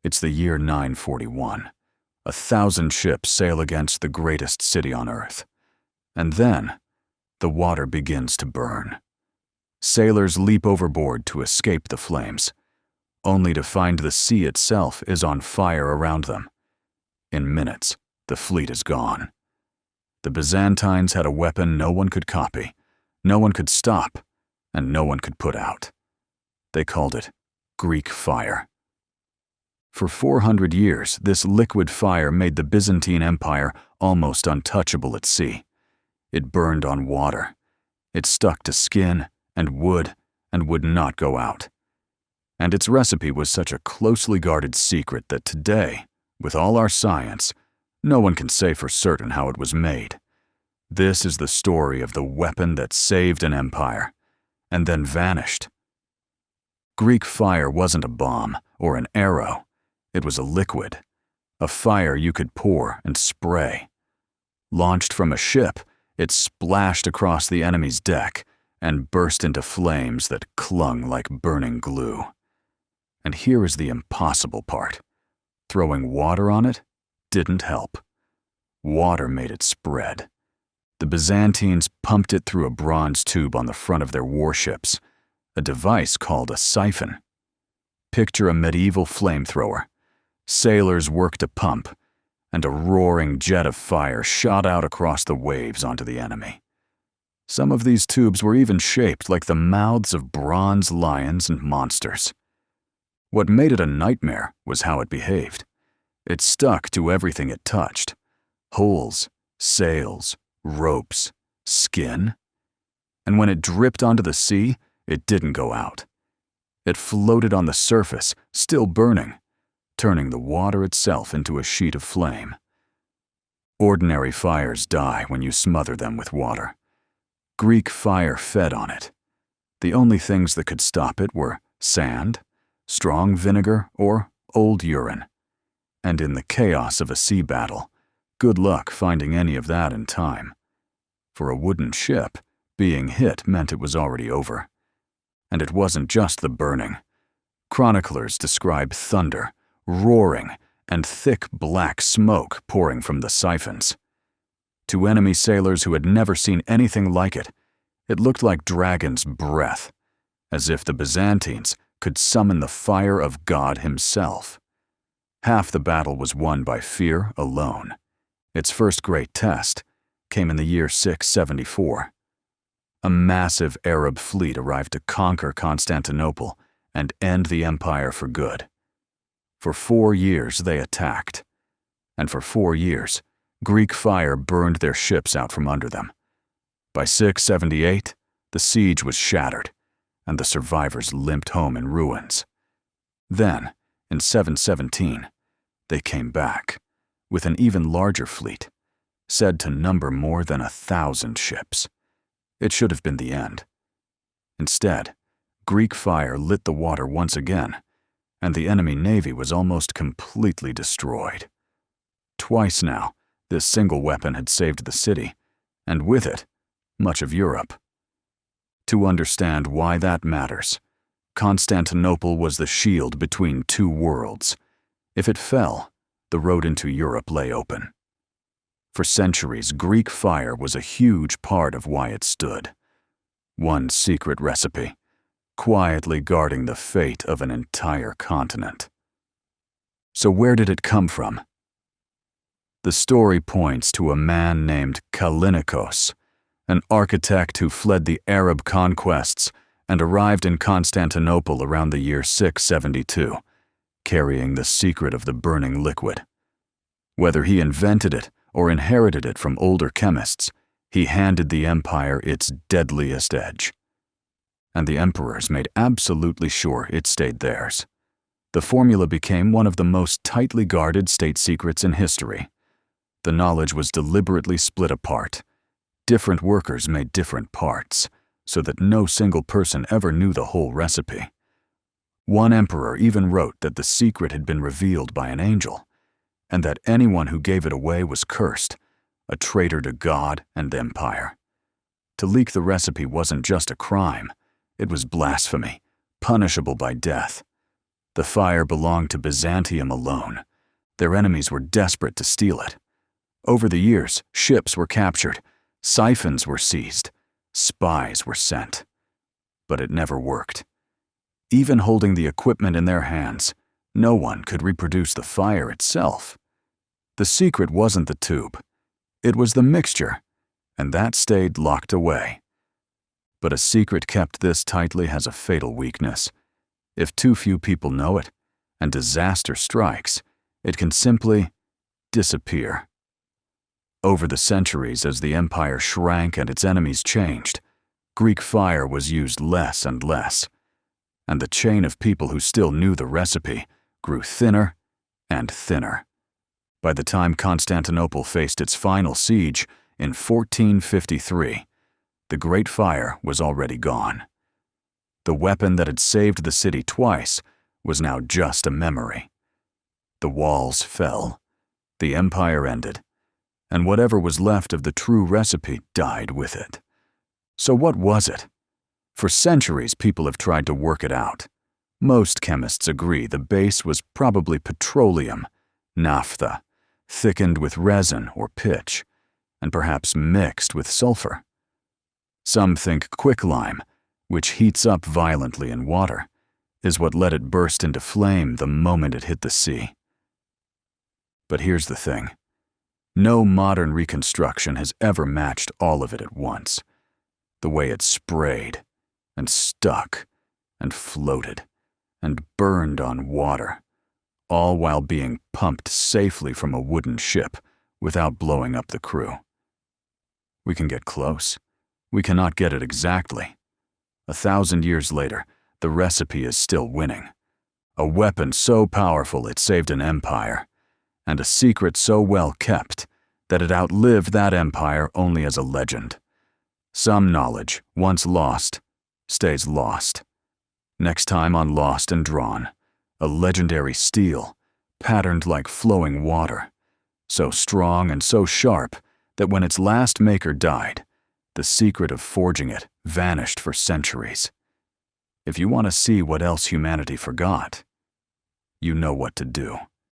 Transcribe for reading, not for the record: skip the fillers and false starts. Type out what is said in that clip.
It's the year 941. 1,000 ships sail against the greatest city on earth. And then, the water begins to burn. Sailors leap overboard to escape the flames, only to find the sea itself is on fire around them. In minutes, the fleet is gone. The Byzantines had a weapon no one could copy, no one could stop, and no one could put out. They called it Greek fire. For 400 years, this liquid fire made the Byzantine Empire almost untouchable at sea. It burned on water. It stuck to skin and would not go out. And its recipe was such a closely guarded secret that today, with all our science, no one can say for certain how it was made. This is the story of the weapon that saved an empire and then vanished. Greek fire wasn't a bomb or an arrow. It was a liquid, a fire you could pour and spray. Launched from a ship, it splashed across the enemy's deck and burst into flames that clung like burning glue. And here is the impossible part. Throwing water on it didn't help. Water made it spread. The Byzantines pumped it through a bronze tube on the front of their warships, a device called a siphon. Picture a medieval flamethrower. Sailors worked a pump, and a roaring jet of fire shot out across the waves onto the enemy. Some of these tubes were even shaped like the mouths of bronze lions and monsters. What made it a nightmare was how it behaved. It stuck to everything it touched: holes, sails, ropes, skin. And when it dripped onto the sea, it didn't go out. It floated on the surface, still burning, turning the water itself into a sheet of flame. Ordinary fires die when you smother them with water. Greek fire fed on it. The only things that could stop it were sand, strong vinegar, or old urine. And in the chaos of a sea battle, good luck finding any of that in time. For a wooden ship, being hit meant it was already over. And it wasn't just the burning. Chroniclers describe thunder, roaring, and thick black smoke pouring from the siphons. To enemy sailors who had never seen anything like it looked like dragon's breath, as if the Byzantines could summon the fire of God himself. Half the battle was won by fear alone. Its first great test came in the year 674. A massive Arab fleet arrived to conquer Constantinople and end the empire for good. For 4 years they attacked, and for 4 years, Greek fire burned their ships out from under them. By 678, the siege was shattered, and the survivors limped home in ruins. Then, in 717, they came back, with an even larger fleet, said to number more than 1,000 ships. It should have been the end. Instead, Greek fire lit the water once again, and the enemy navy was almost completely destroyed. Twice now, this single weapon had saved the city, and with it, much of Europe. To understand why that matters, Constantinople was the shield between two worlds. If it fell, the road into Europe lay open. For centuries, Greek fire was a huge part of why it stood. One secret recipe, quietly guarding the fate of an entire continent. So where did it come from? The story points to a man named Kallinikos, an architect who fled the Arab conquests and arrived in Constantinople around the year 672, carrying the secret of the burning liquid. Whether he invented it or inherited it from older chemists, he handed the empire its deadliest edge. And the emperors made absolutely sure it stayed theirs. The formula became one of the most tightly guarded state secrets in history. The knowledge was deliberately split apart. Different workers made different parts, so that no single person ever knew the whole recipe. One emperor even wrote that the secret had been revealed by an angel, and that anyone who gave it away was cursed, a traitor to God and empire. To leak the recipe wasn't just a crime, it was blasphemy, punishable by death. The fire belonged to Byzantium alone. Their enemies were desperate to steal it. Over the years, ships were captured, siphons were seized, spies were sent. But it never worked. Even holding the equipment in their hands, no one could reproduce the fire itself. The secret wasn't the tube. It was the mixture, and that stayed locked away. But a secret kept this tightly has a fatal weakness. If too few people know it, and disaster strikes, it can simply disappear. Over the centuries, as the empire shrank and its enemies changed, Greek fire was used less and less, and the chain of people who still knew the recipe grew thinner and thinner. By the time Constantinople faced its final siege in 1453, the Great Fire was already gone. The weapon that had saved the city twice was now just a memory. The walls fell, the empire ended, and whatever was left of the true recipe died with it. So what was it? For centuries, people have tried to work it out. Most chemists agree the base was probably petroleum, naphtha, thickened with resin or pitch, and perhaps mixed with sulfur. Some think quicklime, which heats up violently in water, is what let it burst into flame the moment it hit the sea. But here's the thing. No modern reconstruction has ever matched all of it at once. The way it sprayed, and stuck, and floated, and burned on water, all while being pumped safely from a wooden ship without blowing up the crew. We can get close. We cannot get it exactly. 1,000 years later, the recipe is still winning. A weapon so powerful it saved an empire, and a secret so well kept that it outlived that empire only as a legend. Some knowledge, once lost, stays lost. Next time on Lost and Drawn, a legendary steel, patterned like flowing water, so strong and so sharp that when its last maker died, the secret of forging it vanished for centuries. If you want to see what else humanity forgot, you know what to do.